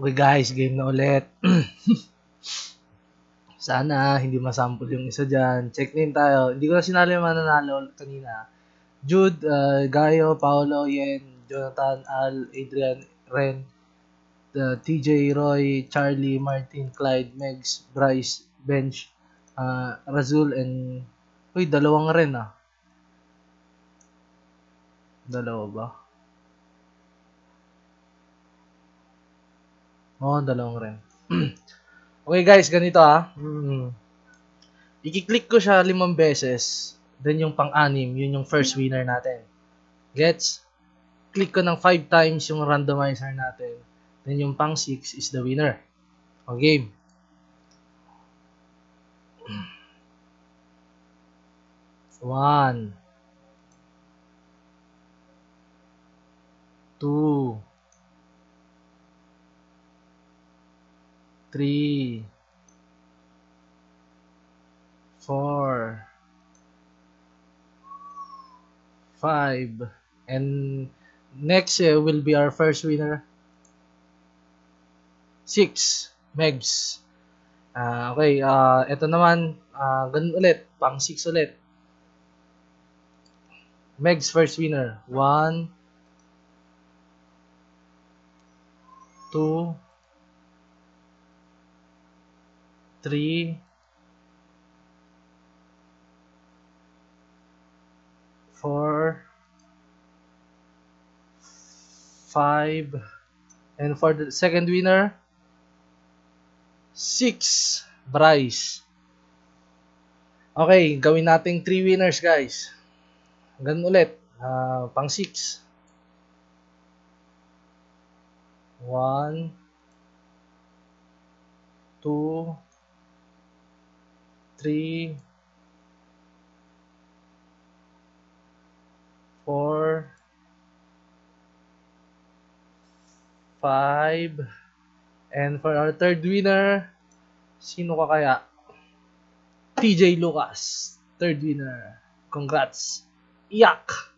Okay guys, game na ulit. Sana hindi masample yung isa dyan. Check name tayo. Hindi ko na sinali yung mananalo kanina. Jude, Gaio, Paolo, Yen, Jonathan, Al, Adrian, Ren, TJ, Roy, Charlie, Martin, Clyde, Megs, Bryce, Bench, Razul, and... Uy, dalawang Ren ah. Dalawa ba? Oo, dalawang Ren. Okay guys, ganito ah. I-click ko siya 5 beses. Then yung pang-anim, yun yung first winner natin. Gets? Click ko ng 5 times yung randomizer natin. Then yung pang-6 is the winner. O game. One. 2. 3. 4. 5. And next will be our first winner. 6. Megs. Okay, ito naman, ganun ulit, pang 6 ulit. Megs first winner. 1, 2, 3, 4, 5, and for the second winner, 6, Bryce. Okay, gawin nating 3 winners guys. Ganun ulit, pang 6. 1, 2, 3, 4, 5, and for our third winner, sino ka kaya? TJ Lucas, third winner. Congrats. Iyak!